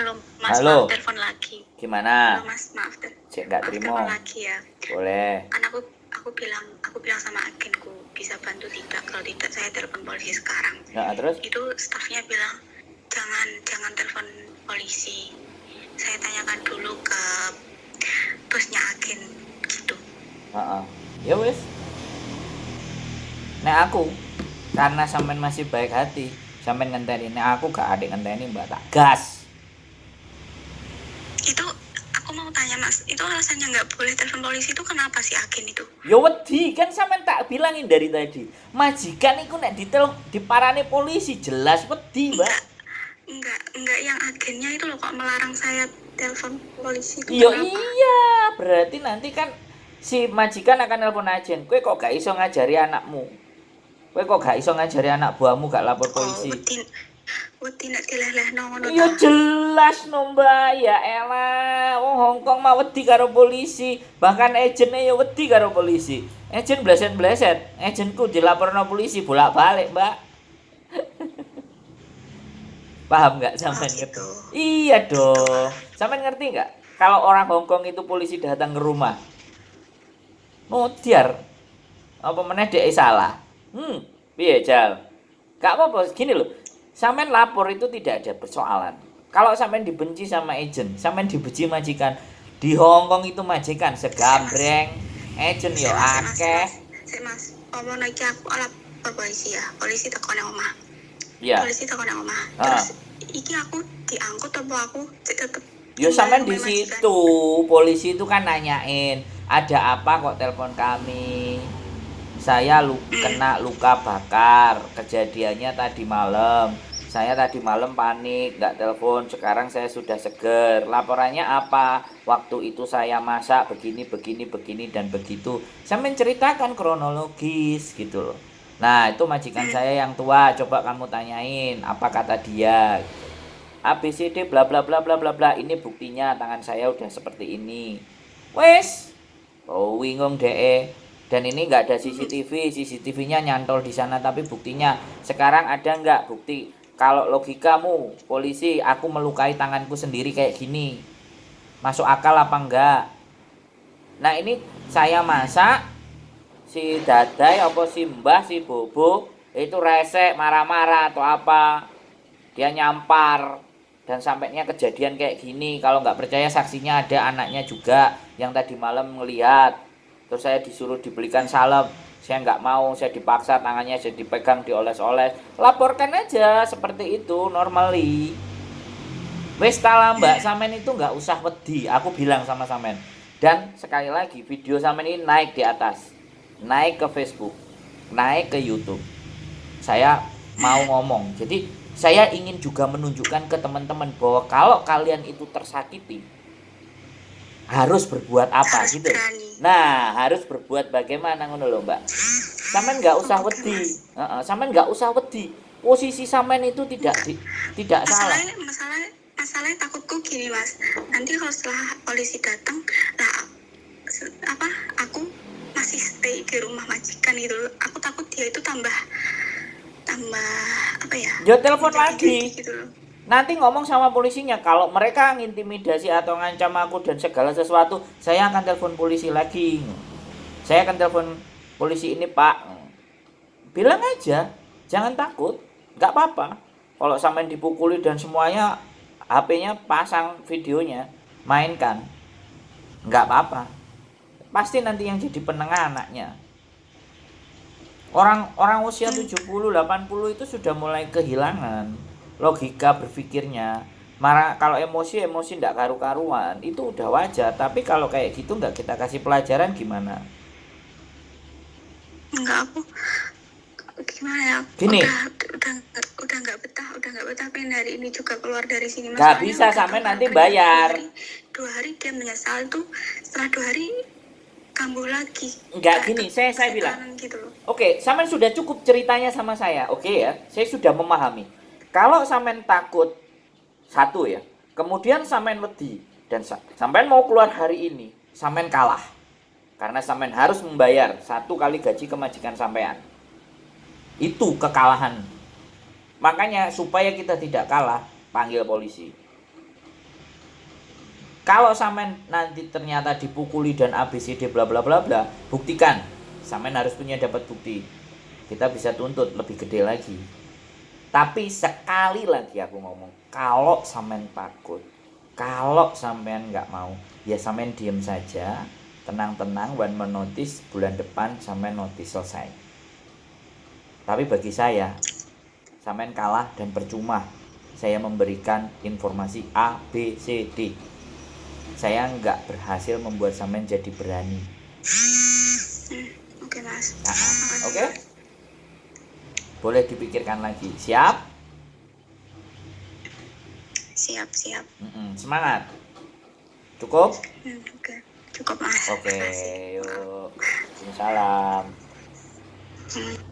Halo Mas, Halo. maaf telepon lagi. Gimana? Halo Mas, maaf Cek nggak telepon terima? lagi ya. Boleh. Kan aku bilang sama agenku bisa bantu tidak, kalau tidak saya telepon polisi sekarang. Nah, terus? Itu stafnya bilang jangan telepon polisi. Saya tanyakan dulu ke bosnya agen gitu. Ya wes. Nek aku karena sampean masih baik hati, sampean ngenteni. Nek aku gak adek ngenteni Mbak, tak gas. Itu aku mau tanya Mas, itu alasannya nggak boleh telepon polisi itu kenapa sih agen itu? Ya wedi kan sampean tak bilangin dari tadi. Majikan iku nek diparani polisi jelas wedi, Mbak. Enggak yang agennya itu loh kok melarang saya telepon polisi itu Iya kenapa? iya, berarti nanti kan si majikan akan nelpon ajen. Kowe kok gak iso ngajari anakmu? Kowe kok gak iso ngajari anak buahmu gak lapor polisi? Wedi nek dilelehno ngono ta. Ya jelas no Mbak, ya elah. Wong Hongkong mah wedi karo polisi. Bahkan agentnya ya wedi karo polisi. Agent bleset-bleset. Agentku dilaporno polisi bolak-balik, Mbak. Paham nggak sampean ngerti? Gitu. Iya dong. Sampean ngerti nggak? Kalau orang Hongkong itu polisi datang ke rumah, mutiar. Apa meneh dhek salah? Piye Jal? Gak apa-apa, gini loh. Sampean lapor itu tidak ada persoalan. Kalau sampean dibenci sama agent, sampean dibenci majikan. Di Hongkong itu majikan segambreng, agent yo akeh. Mas, omong iki aku ala polisi ya. Polisi teko nang omah. Iya. Polisi teko nang omah. Terus iki aku diangkut apa aku tetep yo sampean di situ, polisi itu kan nanyain, ada apa kok telepon kami? Saya kena luka bakar, kejadiannya tadi malam. Saya tadi malam panik, nggak telepon. Sekarang saya sudah seger. Laporannya apa? Waktu itu saya masak begini, dan begitu. Saya menceritakan kronologis gitu loh. Nah, itu majikan saya yang tua. Coba kamu tanyain, apa kata dia? ABCD bla bla bla bla bla bla. Ini buktinya, tangan saya udah seperti ini. Wes, oh bingung deh. Dan ini nggak ada CCTV-nya nyantol di sana, tapi buktinya sekarang ada nggak bukti? Kalau logikamu, polisi, aku melukai tanganku sendiri kayak gini, masuk akal apa enggak? Nah ini saya masak, si Dadai apa si Mbah si Bobo itu resek marah-marah atau apa, dia nyampar dan sampainya kejadian kayak gini. Kalau nggak percaya saksinya ada anaknya juga yang tadi malam ngelihat. Terus saya disuruh dibelikan salep, saya nggak mau, saya dipaksa, tangannya saya dipegang, dioles-oles. Laporkan aja seperti itu normally. Wes tala Mbak, sampean itu nggak usah wedi, aku bilang sama sampean. Dan sekali lagi video sampean ini naik di atas, naik ke Facebook, naik ke YouTube. Saya mau ngomong, jadi saya ingin juga menunjukkan ke teman-teman bahwa kalau kalian itu tersakiti, harus berbuat apa harus gitu. Berani. Nah, harus berbuat bagaimana ngono lho, Mbak. Sampean enggak usah wedi. Sampean enggak usah wedi. Posisi sampean itu tidak salah. Masalahnya takutku gini, Mas. Nanti kalau setelah polisi datang, lah aku masih stay di rumah majikan gitu. Aku takut dia itu tambah apa ya? Ya telepon lagi. Gitu loh. Nanti ngomong sama polisinya, kalau mereka ngintimidasi atau ngancam aku dan segala sesuatu, saya akan telepon polisi lagi. Saya akan telepon polisi ini Pak. Bilang aja, jangan takut, nggak apa-apa. Kalau sampai dipukuli dan semuanya, HP-nya pasang videonya, mainkan, nggak apa-apa. Pasti nanti yang jadi penengah anaknya. Orang usia 70, 80 itu sudah mulai kehilangan logika berpikirnya. Marah kalau emosi enggak karu-karuan, itu udah wajar. Tapi kalau kayak gitu enggak kita kasih pelajaran gimana? Enggak, aku gimana ya? Gini. Udah enggak betah pengen hari ini juga keluar dari sini. Enggak bisa, sampai nanti bayar. 2 hari dia menyesal tuh, setelah 2 hari kambuh lagi. Enggak gini, saya bilang. Gitu. Oke, sampean sudah cukup ceritanya sama saya. Oke ya, saya sudah memahami. Kalau sampean takut satu ya, kemudian sampean wedi dan sampean mau keluar hari ini, sampean kalah. Karena sampean harus membayar 1 kali gaji ke majikan sampean. Itu kekalahan. Makanya supaya kita tidak kalah, panggil polisi. Kalau sampean nanti ternyata dipukuli dan ABCD bla bla bla bla, buktikan. Sampean harus punya dapat bukti. Kita bisa tuntut lebih gede lagi. Tapi sekali lagi aku ngomong, kalau sampean takut, kalau sampean nggak mau, ya sampean diem saja, tenang-tenang, one man notice, bulan depan sampean notice selesai. Tapi bagi saya, sampean kalah dan percuma saya memberikan informasi A, B, C, D. Saya nggak berhasil membuat sampean jadi berani. Oke, Mas. Oke? Boleh dipikirkan lagi. Siap? Siap. Semangat. Cukup? Oke. Cukup, Mas. Oke, Makasih. yuk. Salam. Hmm.